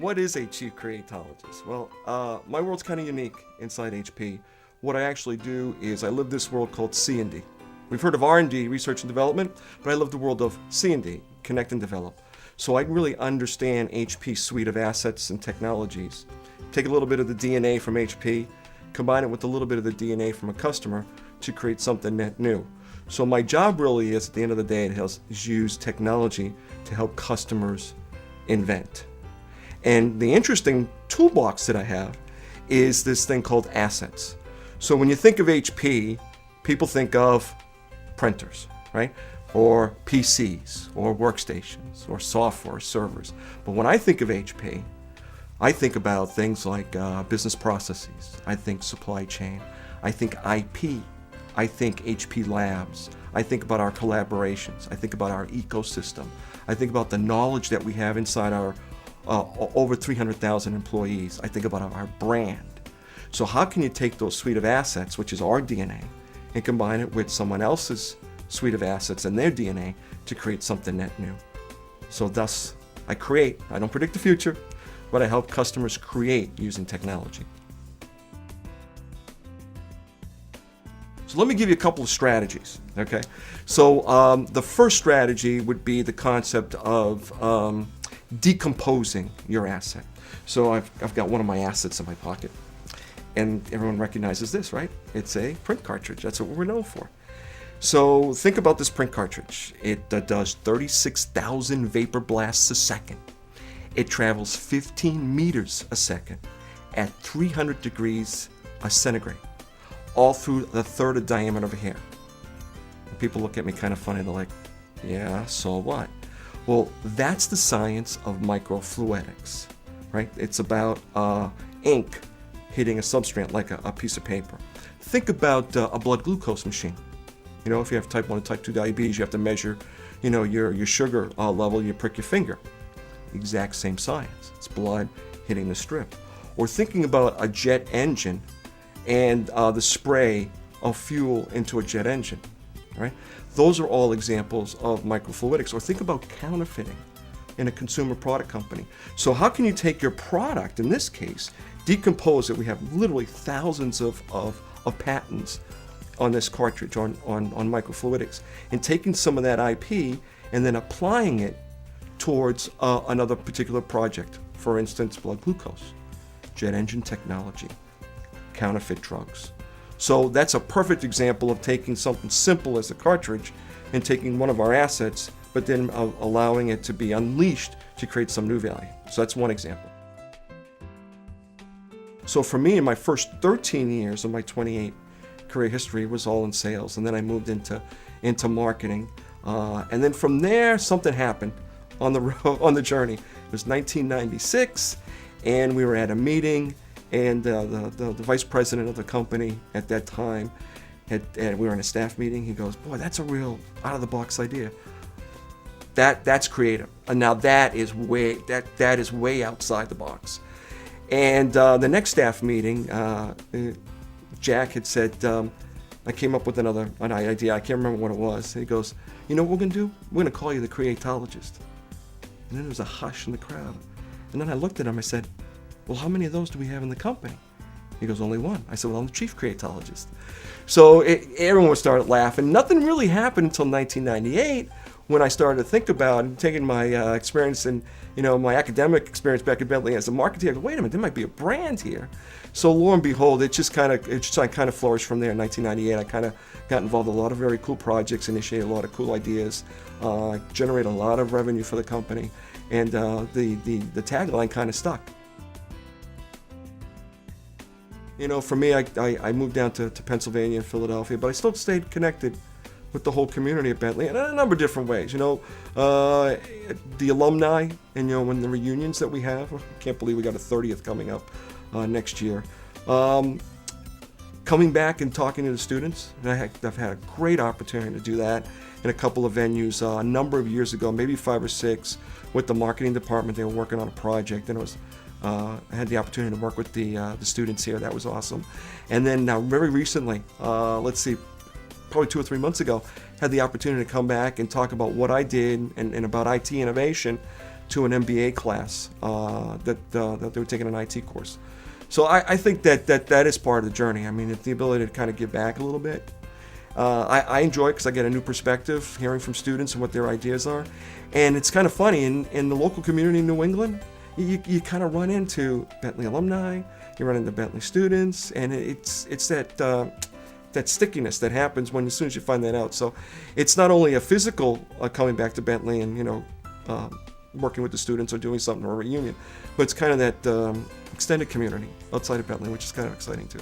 What is a chief creatologist? Well, my world's kind of unique inside HP. What I actually do is I live this world called C&D. We've heard of R&D, research and development, but I live the world of C&D, connect and develop. So I really understand HP's suite of assets and technologies. Take a little bit of the DNA from HP, combine it with a little bit of the DNA from a customer to create something net new. So my job really is, at the end of the day, is use technology to help customers invent. And the interesting toolbox that I have is this thing called assets. So when you think of HP, people think of printers, right? Or PCs, or workstations, or software servers. But when I think of HP, I think about things like business processes. I think supply chain. I think IP. I think HP Labs. I think about our collaborations. I think about our ecosystem. I think about the knowledge that we have inside our over 300,000 employees. I think about our brand. So how can you take those suite of assets, which is our DNA, and combine it with someone else's suite of assets and their DNA to create something net new? So thus, I create. I don't predict the future, but I help customers create using technology. So let me give you a couple of strategies, okay? So the first strategy would be the concept of decomposing your asset. So I've got one of my assets in my pocket, and everyone recognizes this, right? It's a print cartridge. That's what we're known for. So think about this print cartridge. It does 36,000 vapor blasts a second. It travels 15 meters a second at 300 degrees centigrade, all through the third of diameter of a hair. And people look at me kind of funny. They're like, yeah, so what? Well, that's the science of microfluidics, right? It's about ink hitting a substrate like a piece of paper. Think about a blood glucose machine. You know, if you have type 1 and type 2 diabetes, you have to measure, your sugar level, you prick your finger. Exact same science. It's blood hitting the strip. Or thinking about a jet engine and the spray of fuel into a jet engine, right? Those are all examples of microfluidics. Or think about counterfeiting in a consumer product company. So how can you take your product, in this case, decompose it? We have literally thousands of patents on this cartridge, on microfluidics, and taking some of that IP and then applying it towards another particular project. For instance, blood glucose, jet engine technology, counterfeit drugs. So that's a perfect example of taking something simple as a cartridge and taking one of our assets, but then allowing it to be unleashed to create some new value. So that's one example. So for me, in my first 13 years of my 28 career history was all in sales, and then I moved into marketing, and then from there something happened on the journey. It was 1996, and we were at a meeting, and the vice president of the company at that time we were in a staff meeting. He goes, "Boy, that's a real out-of-the-box idea. That's creative, and now that is way outside the box." And the next staff meeting, Jack had said, I came up with an idea. I can't remember what it was. He goes, "You know what we're going to do? We're going to call you the Creatologist." And then there was a hush in the crowd. And then I looked at him. I said, "Well, how many of those do we have in the company?" He goes, "Only one." I said, "Well, I'm the chief creatologist." So everyone started laughing. Nothing really happened until 1998, when I started to think about and taking my experience and my academic experience back at Bentley as a marketer. I go, wait a minute, there might be a brand here. So lo and behold, it just kind of flourished from there. In 1998, I kind of got involved in a lot of very cool projects, initiated a lot of cool ideas, generated a lot of revenue for the company, and the tagline kind of stuck. For me, I moved down to Pennsylvania and Philadelphia, but I still stayed connected with the whole community at Bentley in a number of different ways. The alumni and when the reunions that we have. I can't believe we got a 30th coming up next year. Coming back and talking to the students. I've had a great opportunity to do that in a couple of venues a number of years ago, maybe 5 or 6, with the marketing department. They were working on a project, and I had the opportunity to work with the students here. That was awesome. And then now, very recently, probably 2 or 3 months ago, had the opportunity to come back and talk about what I did and about IT innovation to an MBA class that they were taking an IT course. So I think that is part of the journey. I mean, it's the ability to kind of give back a little bit. I enjoy it because I get a new perspective, hearing from students and what their ideas are. And it's kind of funny, in the local community in New England, you kind of run into Bentley alumni, you run into Bentley students, and it's that stickiness that happens as soon as you find that out. So it's not only a physical coming back to Bentley and working with the students or doing something or a reunion, but it's kind of that extended community outside of Bentley, which is kind of exciting too.